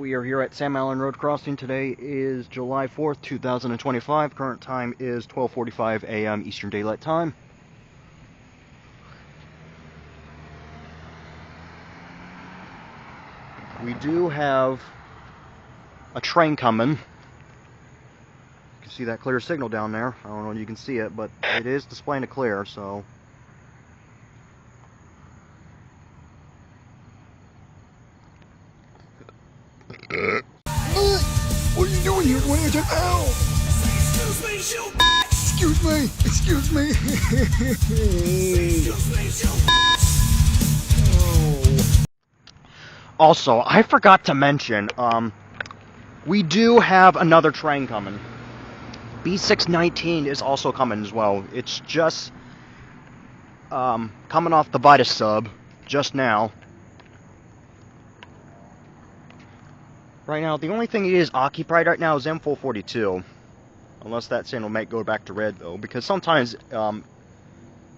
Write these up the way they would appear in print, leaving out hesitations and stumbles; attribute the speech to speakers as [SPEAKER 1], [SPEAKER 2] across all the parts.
[SPEAKER 1] We are here at Sam Allen Road Crossing. Today is July 4th, 2025. Current time is 12:45 a.m. Eastern Daylight Time. We do have a train coming. You can see that clear signal down there. I don't know if you can see it, but it is displaying it clear, so...
[SPEAKER 2] What are you doing here? What are you doing? Ow! Excuse me! Excuse me!
[SPEAKER 1] Oh. Also, I forgot to mention, we do have another train coming. B619 is also coming as well. It's just coming off the Vitus sub just now. Right now, the only thing it is occupied right now is M442. Unless that signal might go back to red, though. Because sometimes a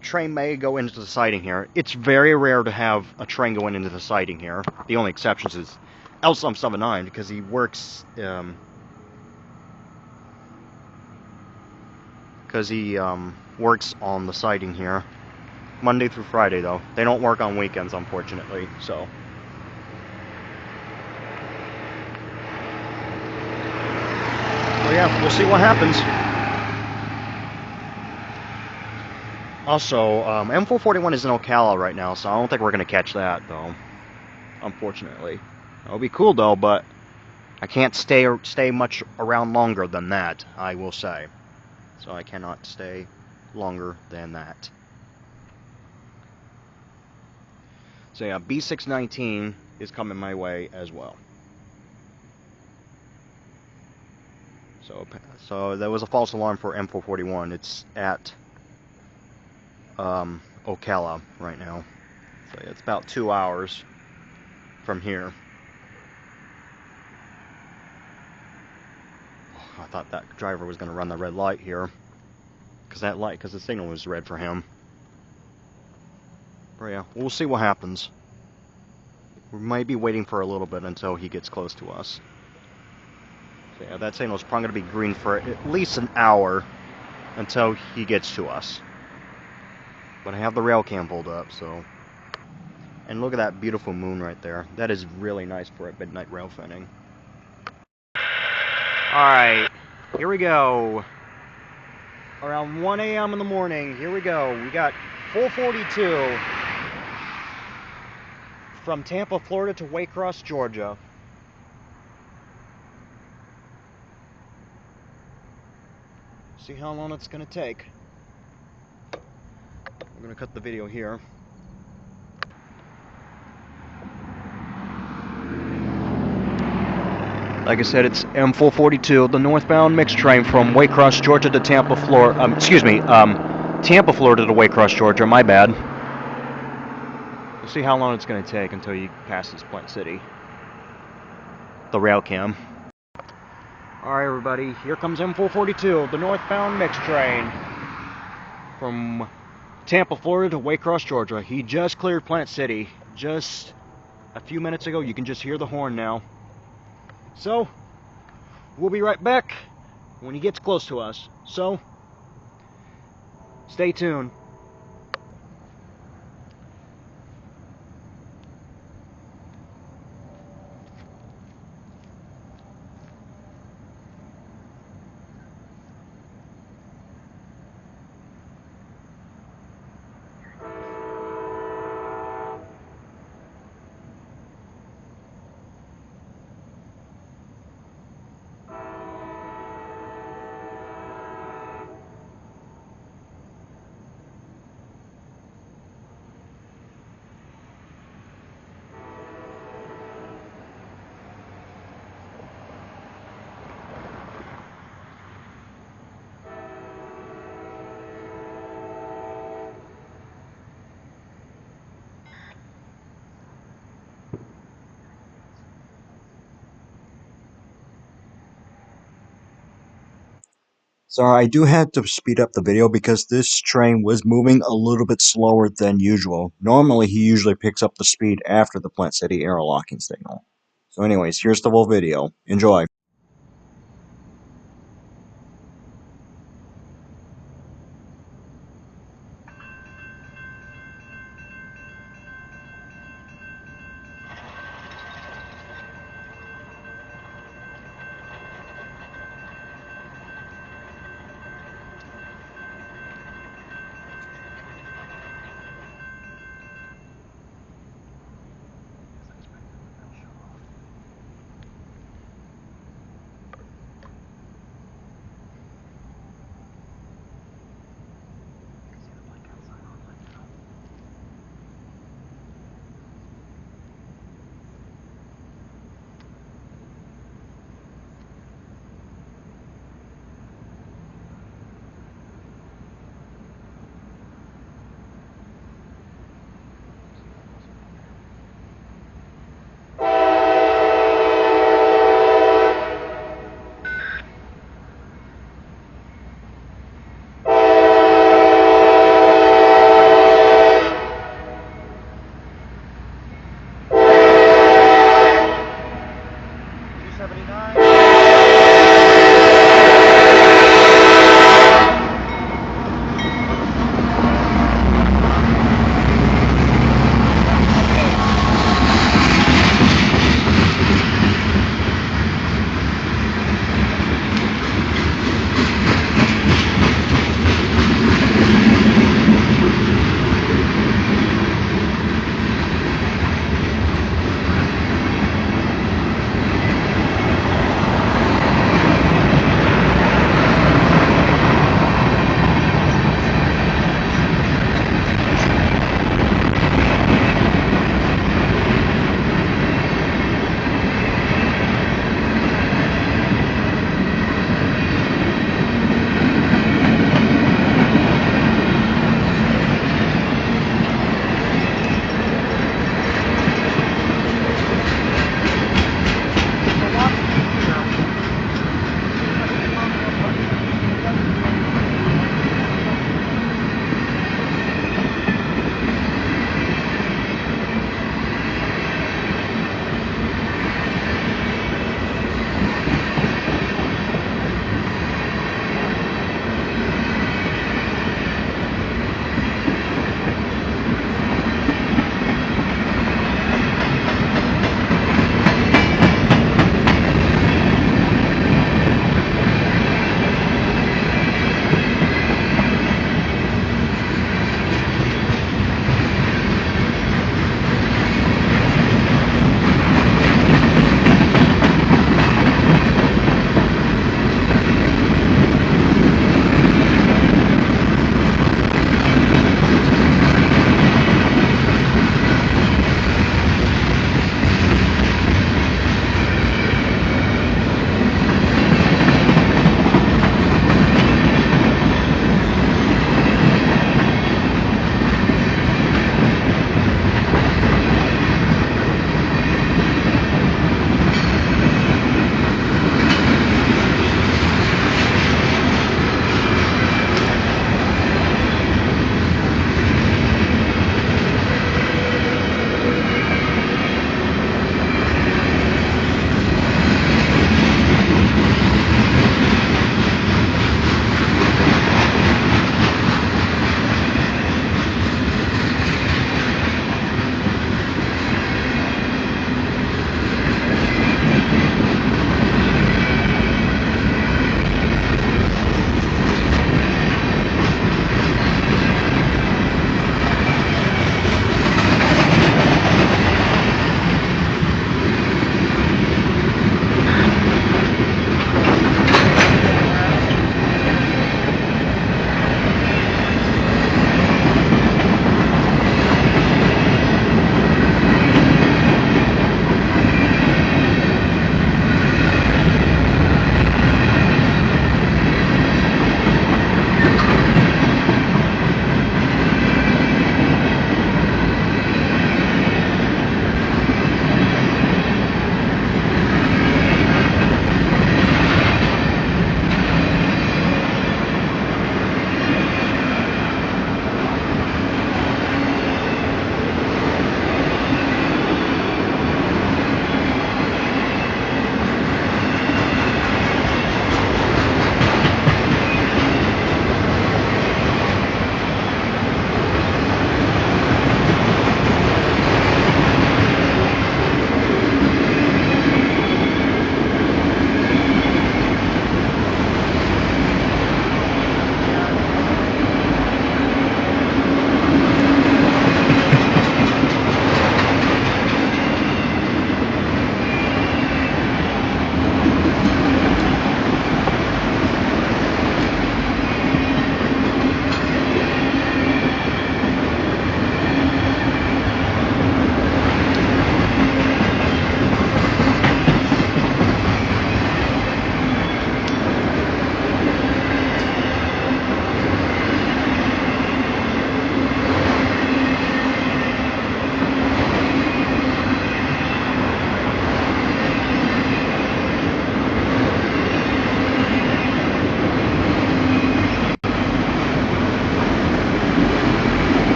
[SPEAKER 1] train may go into the siding here. It's very rare to have a train going into the siding here. The only exceptions is L779, because he works... works on the siding here. Monday through Friday, though. They don't work on weekends, unfortunately, so... So yeah, we'll see what happens. Also, M441 is in Ocala right now, so I don't think we're going to catch that, though. Unfortunately. It'll be cool, though, but I can't stay much around longer than that, I will say. So I cannot stay longer than that. So yeah, B619 is coming my way as well. So there was a false alarm for M441. It's at Ocala right now. So yeah, it's about 2 hours from here. Oh, I thought that driver was going to run the red light here, because the signal was red for him. But yeah, we'll see what happens. We might be waiting for a little bit until he gets close to us. So yeah, that signal's probably going to be green for at least an hour until he gets to us. But I have the rail cam pulled up, so... And look at that beautiful moon right there. That is really nice for a midnight rail fanning. Alright, here we go. Around 1 a.m. in the morning, here we go. We got 442 from Tampa, Florida to Waycross, Georgia. See how long it's going to take. We're going to cut the video here. Like I said, it's M442, the northbound mixed train from Waycross, Georgia to Tampa, Florida. Tampa, Florida to Waycross, Georgia. My bad. We'll see how long it's going to take until you pass this Plant City. The rail cam. Alright, everybody, here comes M442, the northbound mixed train from Tampa, Florida to Waycross, Georgia. He just cleared Plant City just a few minutes ago. You can just hear the horn now. So, we'll be right back when he gets close to us. So, stay tuned.
[SPEAKER 2] Sorry, I do have to speed up the video because this train was moving a little bit slower than usual. Normally, he usually picks up the speed after the Plant City airlocking signal. So anyways, here's the full video. Enjoy.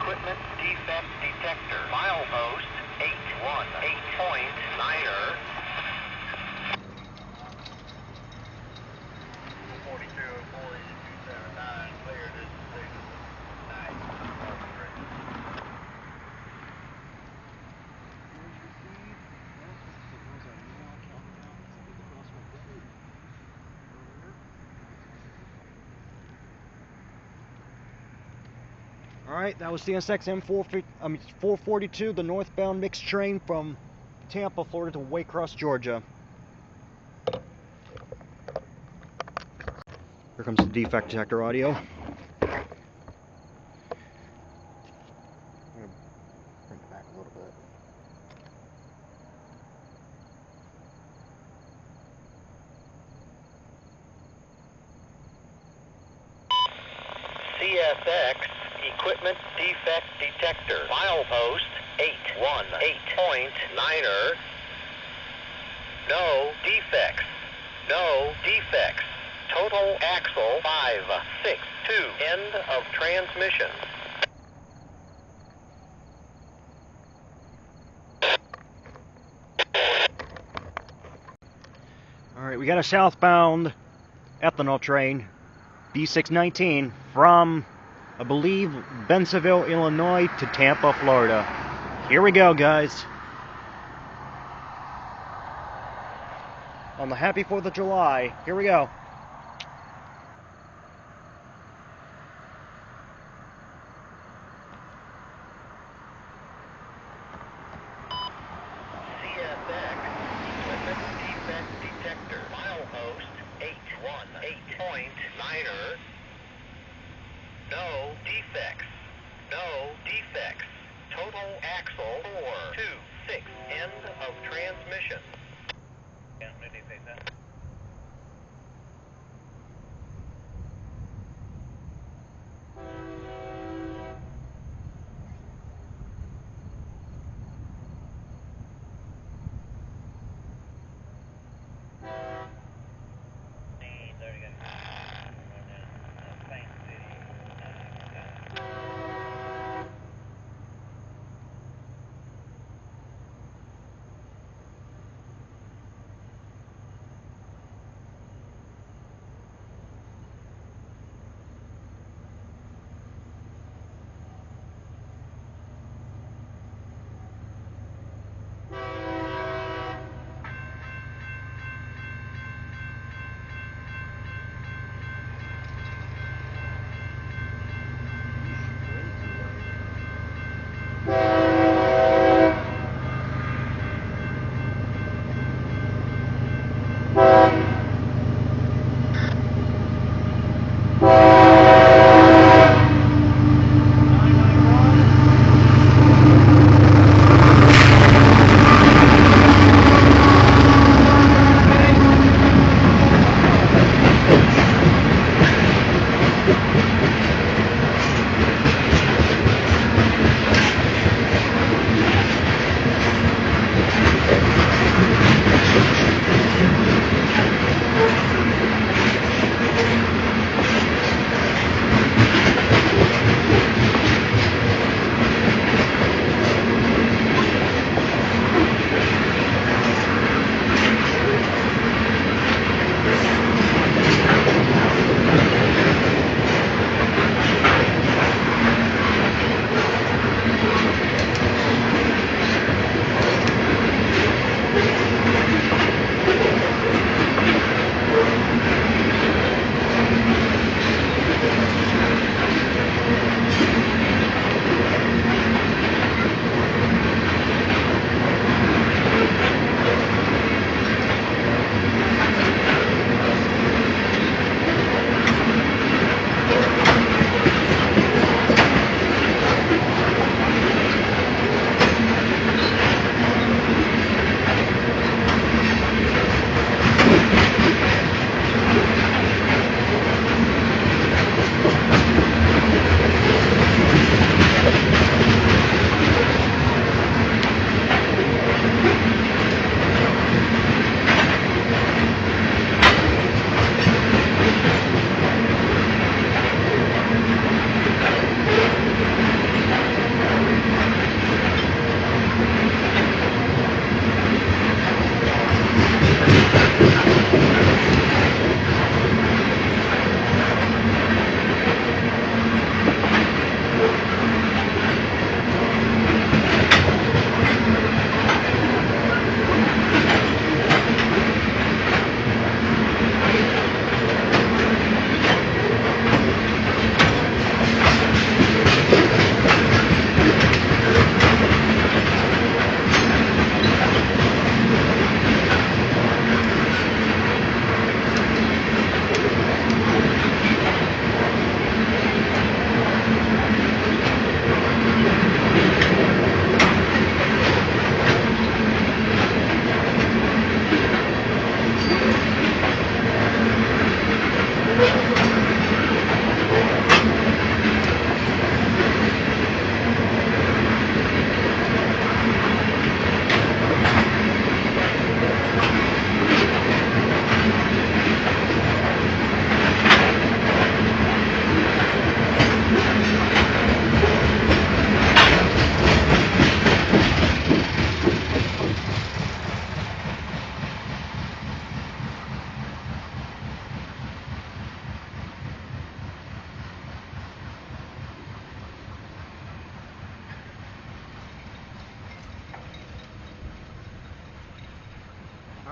[SPEAKER 3] equipment defect detector. Milepost 818.9er. 4204079, clear this position. Nice.
[SPEAKER 1] Alright, that was CSX M442, the northbound mixed train from Tampa, Florida to Waycross, Georgia. Here comes the defect detector audio. I'm going to bring it back a little bit.
[SPEAKER 3] CSX equipment defect detector. Milepost 818.9er. No defects. No defects. Total axle 562. End of transmission.
[SPEAKER 1] Alright, we got a southbound ethanol train, B619, from, I believe, Bensenville, Illinois to Tampa, Florida. Here we go, guys. On the happy 4th of July. Here we go.
[SPEAKER 3] CSX equipment defect detector. Milepost 818.9er. No defects. No defects. Total axle 426. End of transmission.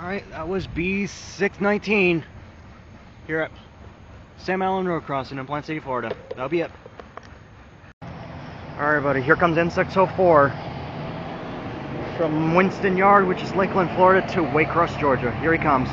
[SPEAKER 1] Alright, that was B619 here at Sam Allen Road Crossing in Plant City, Florida. That'll be it. Alright, buddy, here comes N604 from Winston Yard, which is Lakeland, Florida, to Waycross, Georgia. Here he comes.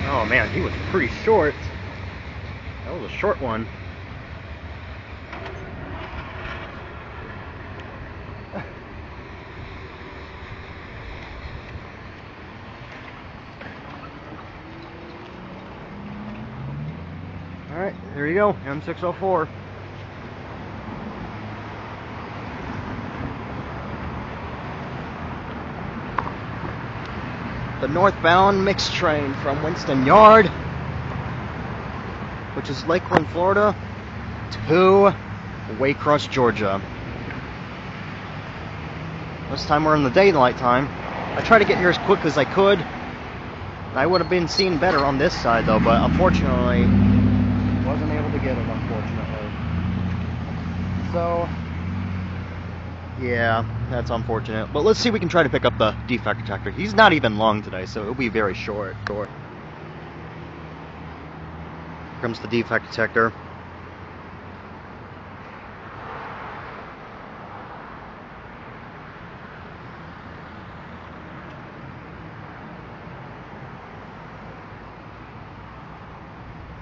[SPEAKER 1] Oh man, he was pretty short. That was a short one. Alright, there you go, M604. The northbound mixed train from Winston Yard, which is Lakeland, Florida, to Waycross, Georgia. This time we're in the daylight time. I tried to get here as quick as I could. I would have been seen better on this side though, but unfortunately, wasn't able to get it, unfortunately. So, yeah, that's unfortunate. But let's see if we can try to pick up the defect detector. He's not even long today, so it'll be very short. Here comes the defect detector.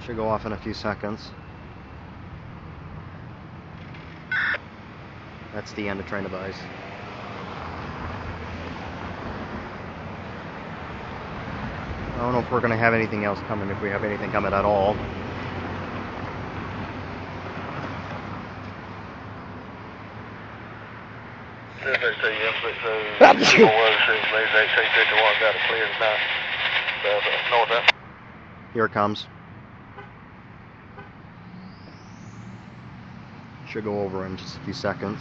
[SPEAKER 1] Should go off in a few seconds. That's the end of train device. I don't know if we're going to have anything else coming, if we have anything coming at all. Here it comes. Should go over in just a few seconds.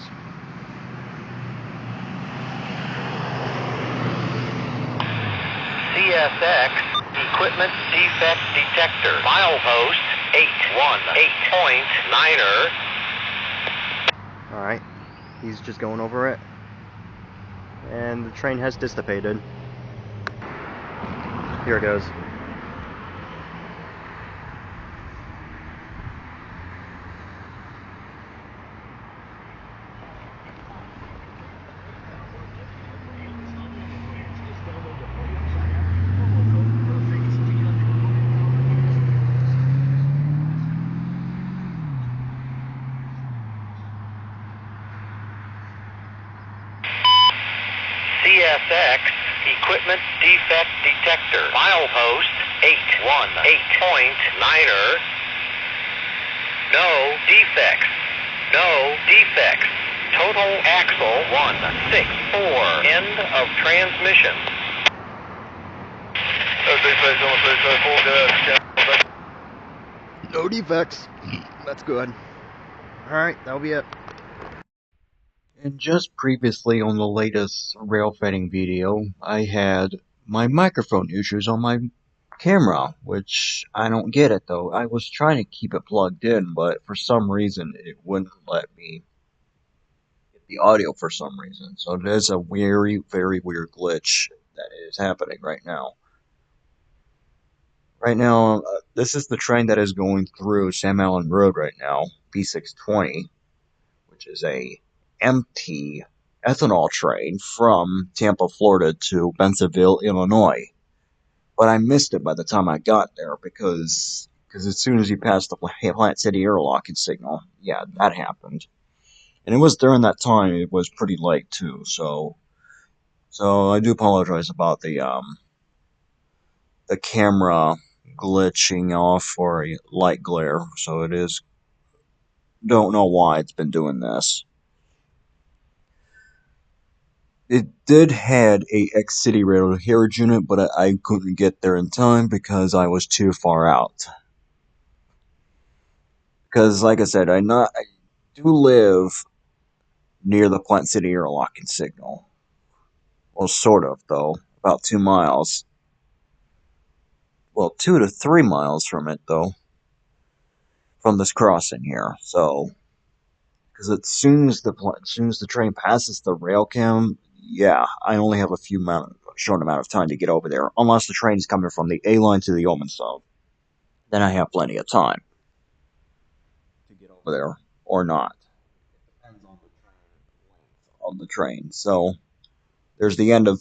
[SPEAKER 3] CSX Equipment Defect Detector. Milepost 818.9er.
[SPEAKER 1] Alright, he's just going over it. And the train has dissipated. Here it goes.
[SPEAKER 3] CSX Equipment Defect Detector. Milepost 818.9er. No defects. No defects. Total axle 164. End of transmission.
[SPEAKER 1] No defects. That's good. Alright, that'll be it.
[SPEAKER 2] And just previously on the latest rail fanning video, I had my microphone issues on my camera, which I don't get it though. I was trying to keep it plugged in, but for some reason it wouldn't let me get the audio for some reason. So it is a very weird glitch that is happening right now. Right now, this is the train that is going through Sam Allen Road right now, B620, which is a empty ethanol train from Tampa, Florida to Bensenville, Illinois. But I missed it by the time I got there because as soon as you pass the Plant City airlock signal, yeah, that happened. And it was during that time it was pretty late too, so I do apologize about the camera glitching off or a light glare. So it is, don't know why it's been doing this. It did had a X-City rail carriage unit, but I couldn't get there in time because I was too far out. Because, like I said, I do live near the Plant City airlock signal. Well, sort of, though. About 2 miles. Well, 2 to 3 miles from it, though. From this crossing here. So, because as soon as the train passes the rail cam, yeah, I only have a short amount of time to get over there. Unless the train is coming from the A line to the Omenstove. Then I have plenty of time to get over there. Or not. It depends on the length of the train. So, there's the end of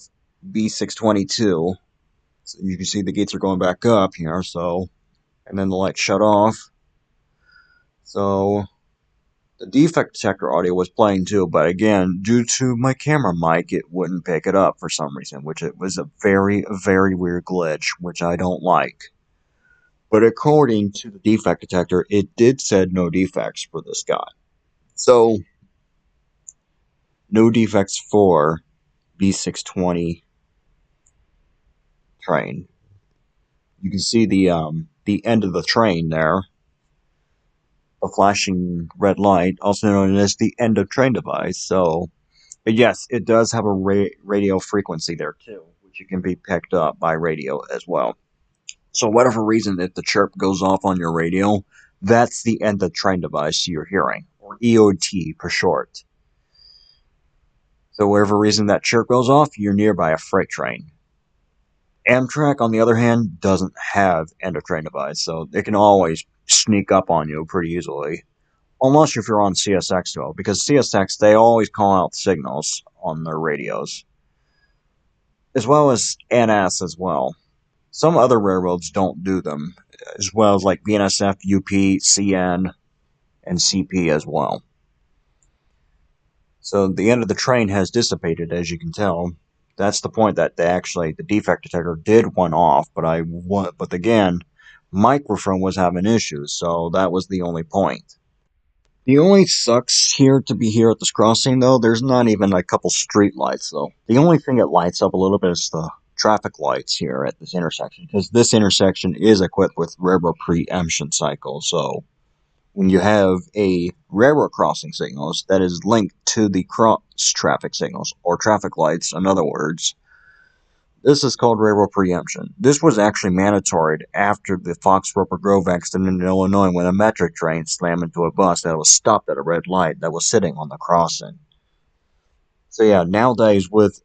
[SPEAKER 2] B622. So you can see the gates are going back up here, so, and then the light shut off. So, the defect detector audio was playing too, but again, due to my camera mic, it wouldn't pick it up for some reason, which it was a very weird glitch, which I don't like. But according to the defect detector, it did said no defects for this guy. So, no defects for B620 train. You can see the end of the train there. A flashing red light, also known as the end of train device. So, but yes, it does have a radio frequency there too, which can be picked up by radio as well. So, whatever reason, if the chirp goes off on your radio, that's the end of train device you're hearing, or EOT for short. So, whatever reason that chirp goes off, you're nearby a freight train. Amtrak, on the other hand, doesn't have end of train device, so it can always sneak up on you pretty easily. Unless if you're on CSX, though, because CSX, they always call out signals on their radios. As well as NS as well. Some other railroads don't do them, as well as like BNSF, UP, CN, and CP as well. So the end of the train has dissipated, as you can tell. That's the point that the defect detector did one off, but again, microphone was having issues, so that was the only point. The only sucks here to be here at this crossing, though, there's not even a couple street lights, though. The only thing that lights up a little bit is the traffic lights here at this intersection, because this intersection is equipped with railroad preemption cycle, so when you have a railroad crossing signals that is linked to the cross traffic signals, or traffic lights, in other words, this is called railroad preemption. This was actually mandatory after the Fox Roper Grove accident in Illinois when a metric train slammed into a bus that was stopped at a red light that was sitting on the crossing. So yeah, nowadays with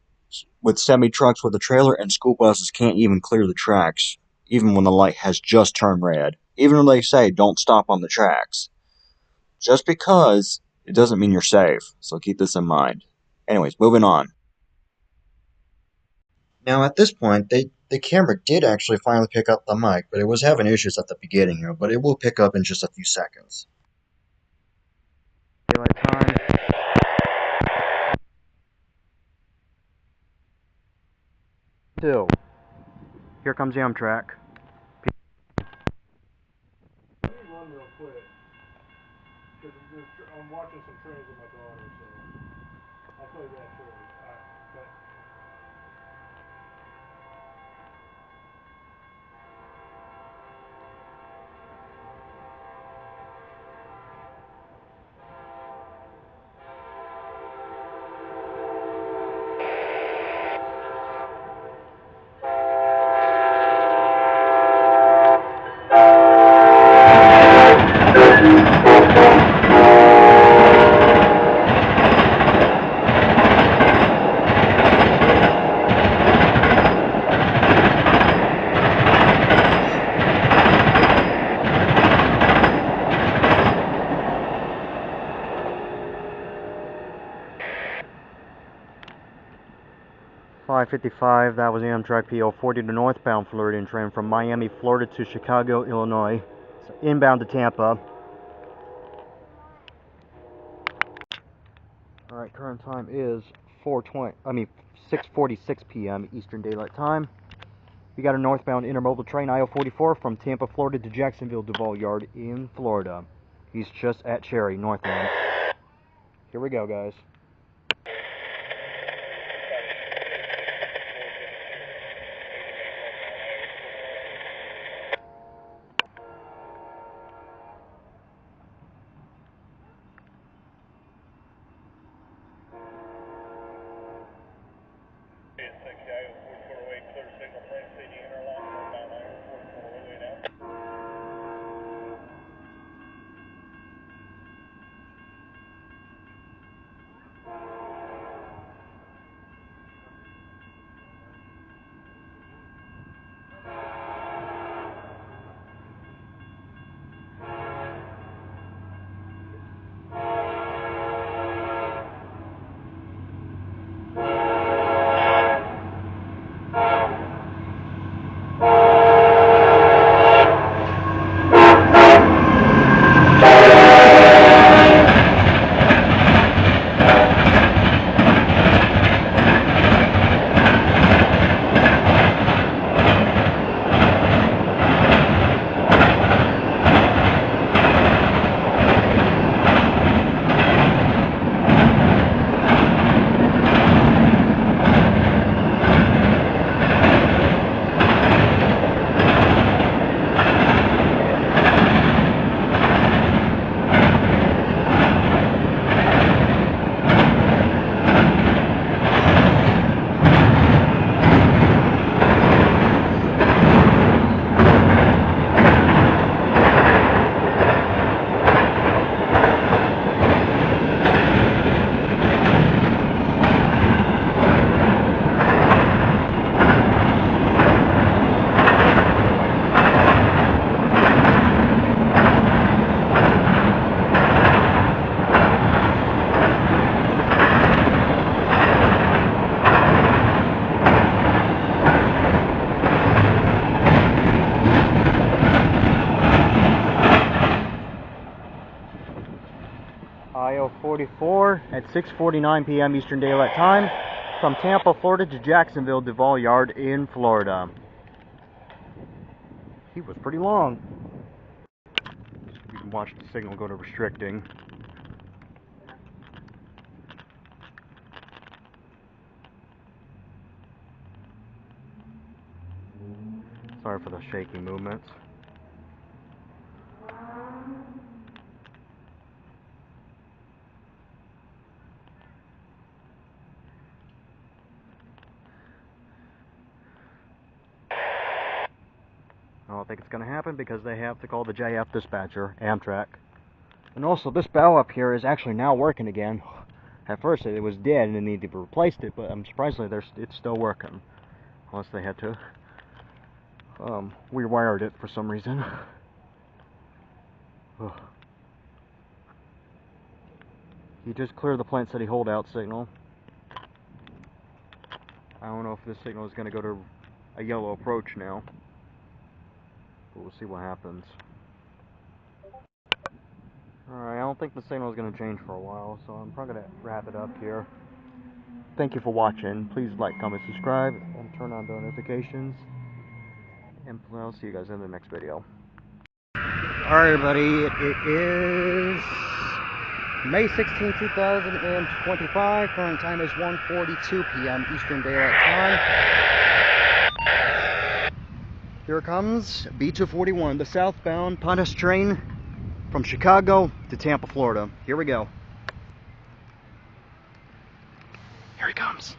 [SPEAKER 2] semi-trucks with a trailer and school buses can't even clear the tracks, even when the light has just turned red. Even when they say don't stop on the tracks. Just because, it doesn't mean you're safe, so keep this in mind. Anyways, moving on. Now, at this point, the camera did actually finally pick up the mic, but it was having issues at the beginning here, but it will pick up in just a few seconds.
[SPEAKER 1] Daylight time. 2. Here comes the Amtrak.
[SPEAKER 4] Let me run real quick, because I'm watching some trains with my daughter, so I'll play that shortly. But
[SPEAKER 1] 5:55. That was Amtrak PO40, the northbound Floridian train from Miami, Florida to Chicago, Illinois. So inbound to Tampa. All right, current time is 6:46 p.m. Eastern Daylight Time. We got a northbound intermodal train, IO44, from Tampa, Florida to Jacksonville Duval Yard in Florida. He's just at Cherry, Northland. Here we go, guys. IO44 at 6:49 p.m. Eastern Daylight Time from Tampa, Florida to Jacksonville Duval Yard in Florida. He was pretty long. You can watch the signal go to restricting. Sorry for the shaky movements. I don't think it's going to happen because they have to call the JF dispatcher, Amtrak. And also, this bell up here is actually now working again. At first it was dead and they needed to replace it, but surprisingly it's still working. Unless they had to rewired it for some reason. He just cleared the Plant City holdout signal. I don't know if this signal is going to go to a yellow approach now. But we'll see what happens. Alright, I don't think the signal is going to change for a while, so I'm probably going to wrap it up here. Thank you for watching. Please like, comment, subscribe, and turn on the notifications. And I'll see you guys in the next video. Alright everybody, it is May 16, 2025. Current time is 1:42 p.m. Eastern Daylight Time. Here comes B241, the southbound Pontus train from Chicago to Tampa, Florida. Here we go. Here he comes.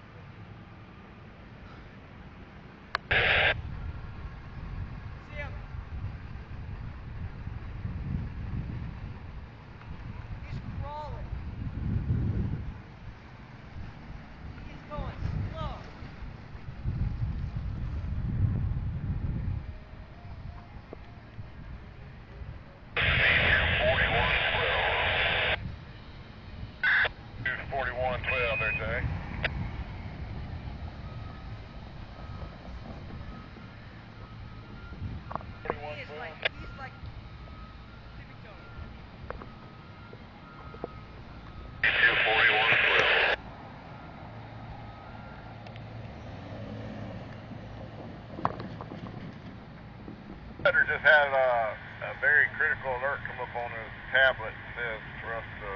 [SPEAKER 5] Just had a very critical alert come up on his tablet. It says for us to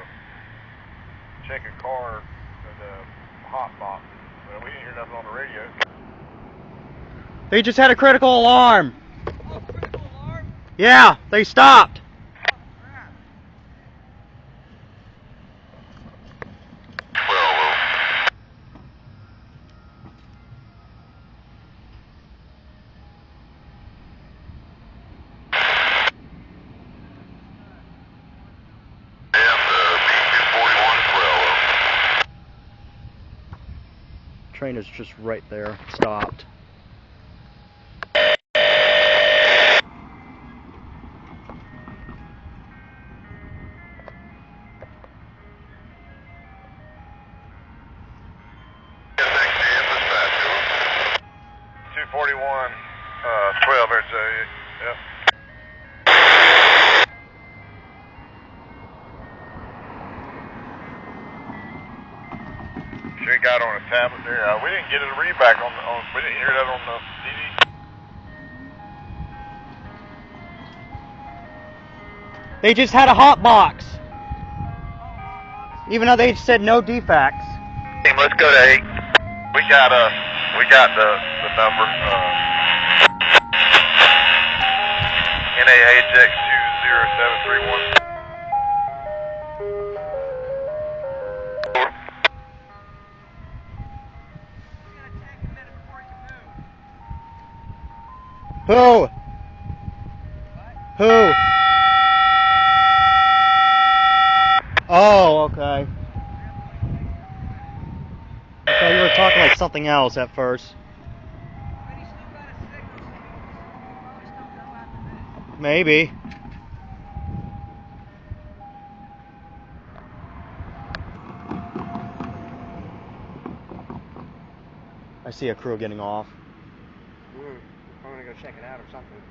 [SPEAKER 5] check a car, the hot box. Well, we didn't hear nothing on the radio.
[SPEAKER 1] They just had a critical alarm.
[SPEAKER 6] Oh, critical alarm?
[SPEAKER 1] Yeah, they stopped. Train is just right there, stopped.
[SPEAKER 5] Sure got on a tablet there. We didn't get a readback on we didn't hear that on the CD.
[SPEAKER 1] They just had a hot box. Even though they said no defects.
[SPEAKER 5] Team, let's go to 8. We got the number. NAHX 20731.
[SPEAKER 1] Who? Who? Oh, okay. I thought you were talking like something else at first. Maybe. I see a crew getting off.
[SPEAKER 6] I'm gonna go check it out or something.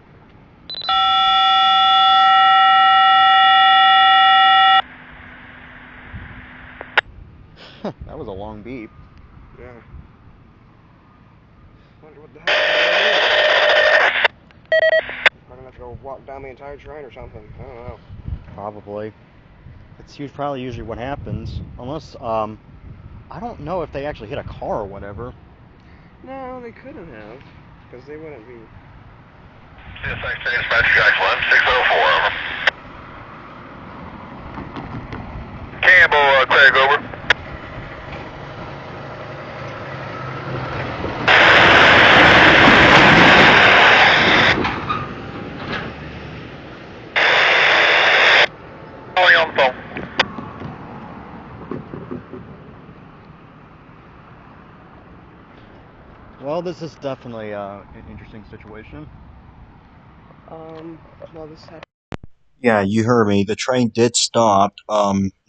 [SPEAKER 1] That was a long beep.
[SPEAKER 6] Yeah. Wonder what the hell that is. I'm gonna have to go walk down the entire train or something. I don't know.
[SPEAKER 1] Probably. It's probably usually what happens. Unless, I don't know if they actually hit a car or whatever.
[SPEAKER 6] No, they couldn't have. Because they wouldn't be.
[SPEAKER 3] CSX dispatch Jack 1604, over. Campbell, Craig, over. Calling on the phone.
[SPEAKER 1] Well, this is definitely an interesting situation.
[SPEAKER 6] Well, this happened.
[SPEAKER 2] Yeah, you heard me. The train did stop,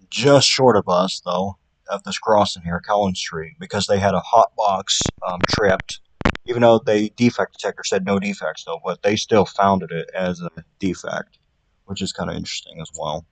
[SPEAKER 2] just short of us, though, at this crossing here, Collins Street, because they had a hot box tripped. Even though the defect detector said no defects, though, but they still founded it as a defect, which is kind of interesting as well.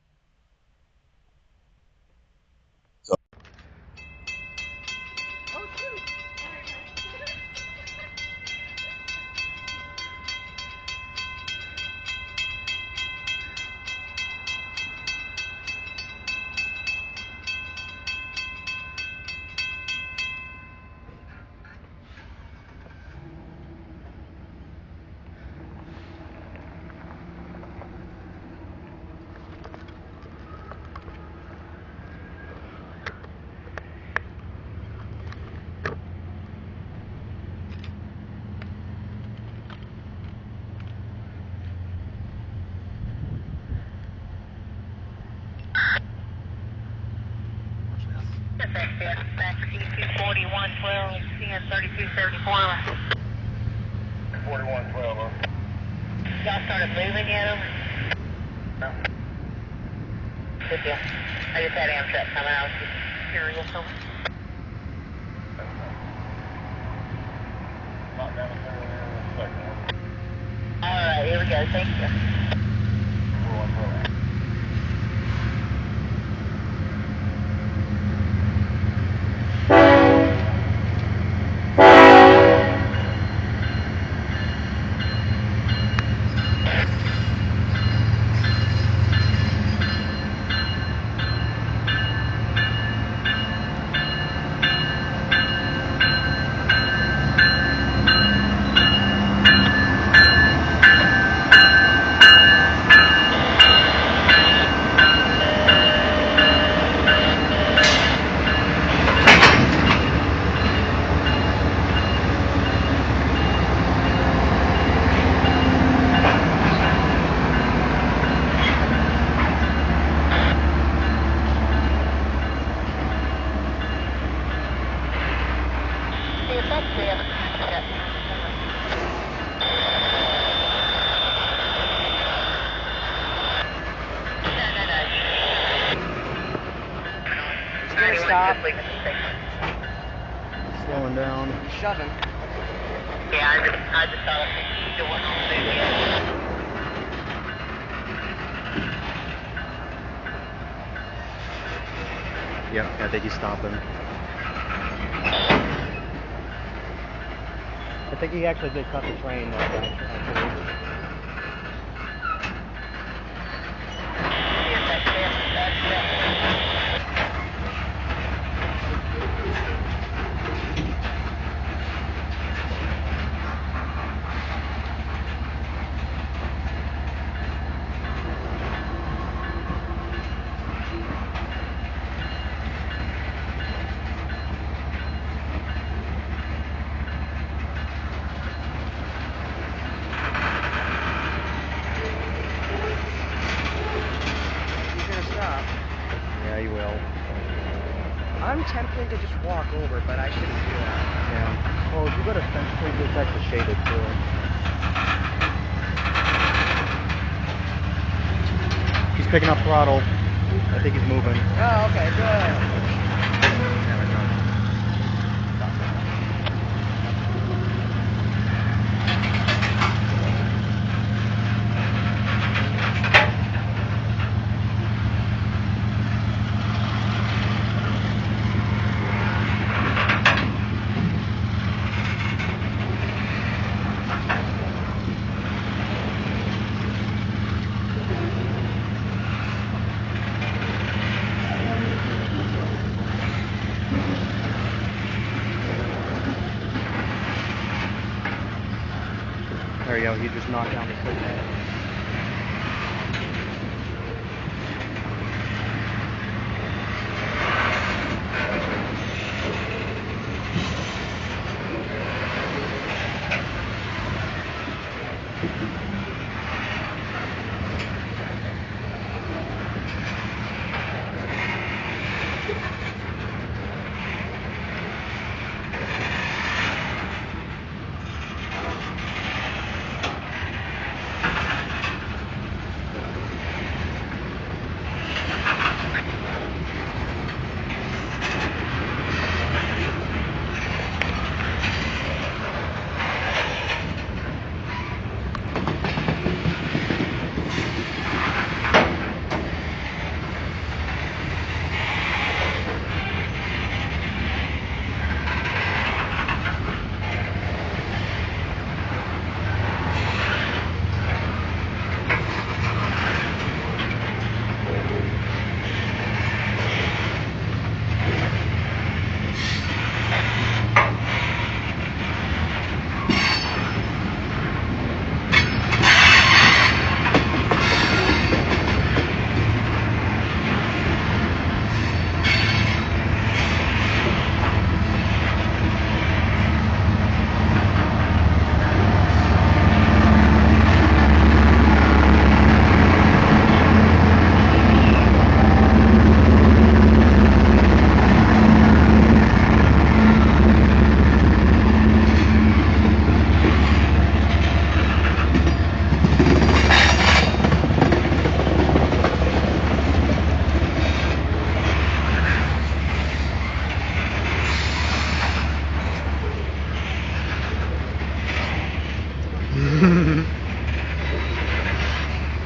[SPEAKER 3] C24112, CN3234.
[SPEAKER 5] 4112.
[SPEAKER 3] Y'all started moving yet? No. Good deal. I just had Amtrak come out. Just curious. Over.
[SPEAKER 5] Not down the center there in a second.
[SPEAKER 3] All right, here we go. Thank you.
[SPEAKER 5] 4112.
[SPEAKER 6] stop.
[SPEAKER 3] Just leaving the station.
[SPEAKER 1] Slowing down.
[SPEAKER 6] He's shoving.
[SPEAKER 3] Yeah, I just saw it. Still went on the yet.
[SPEAKER 1] Yep, I think he's stopping. I think he actually did cut the train, actually.
[SPEAKER 3] Yes, that's
[SPEAKER 6] He's gonna stop.
[SPEAKER 1] Yeah, he will.
[SPEAKER 6] I'm tempted to just walk over, but I shouldn't do that.
[SPEAKER 1] Yeah. Well, if you go to fence, please, it's actually shaded too. He's picking up throttle. I think he's moving.
[SPEAKER 6] Oh, okay, good.
[SPEAKER 1] There you go. He just knocked down the signal.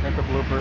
[SPEAKER 1] That's a blooper.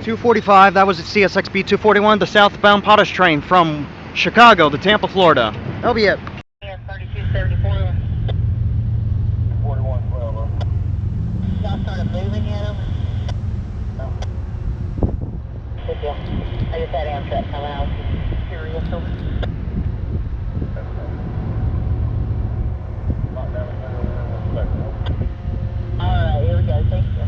[SPEAKER 1] 245, that was at CSXB 241, the southbound Potash train from Chicago to Tampa, Florida. That'll be it.
[SPEAKER 3] 3274.
[SPEAKER 5] 4112.
[SPEAKER 3] Y'all started moving yet? No. Good deal. I just had Amtrak come out. Curious over. Alright, here we go. Thank you.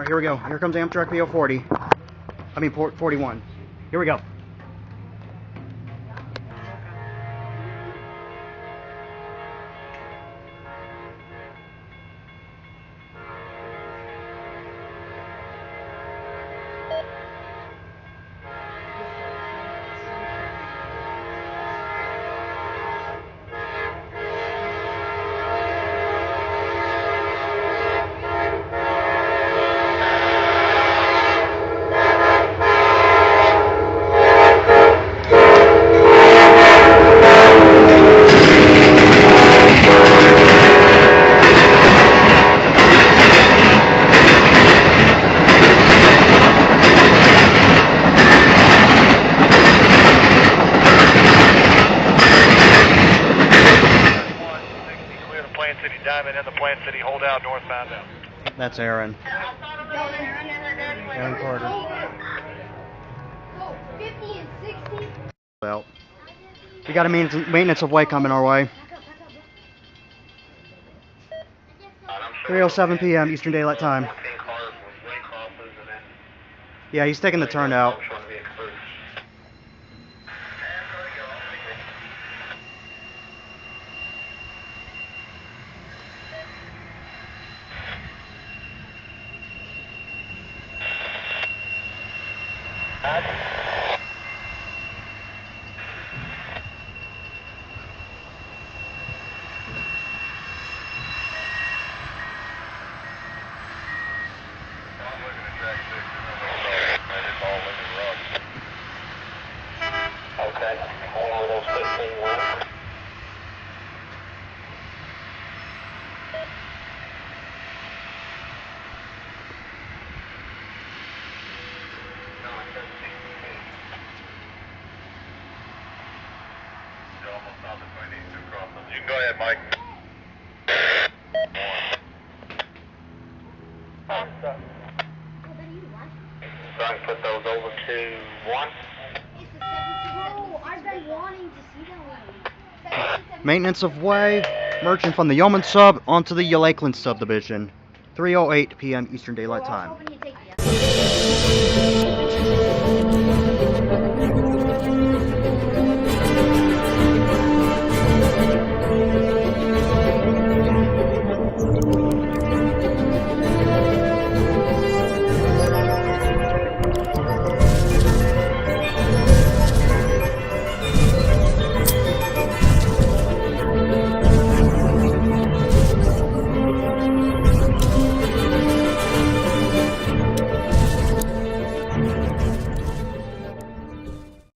[SPEAKER 1] Here we go. Here comes Amtrak PO40. I mean, 41. Here we go.
[SPEAKER 5] Wayne City, hold out northbound down.
[SPEAKER 1] That's Aaron. Aaron Carter.
[SPEAKER 7] So 50 and 60.
[SPEAKER 1] Well, we got a maintenance of way coming our way. 3:07 p.m. Eastern Daylight Time. Yeah, he's taking the turn out.
[SPEAKER 3] Okay, hold on those 15 left.
[SPEAKER 5] You can go ahead, Mike.
[SPEAKER 7] Oh, then you want?
[SPEAKER 3] So I can put those over to 1.
[SPEAKER 7] It's the 17. Bro, I've been wanting to see that one.
[SPEAKER 1] Maintenance of way, merging from the Yeoman sub onto the Lakeland subdivision. 3:08 p.m. Eastern Daylight Time.
[SPEAKER 7] Hoping you take the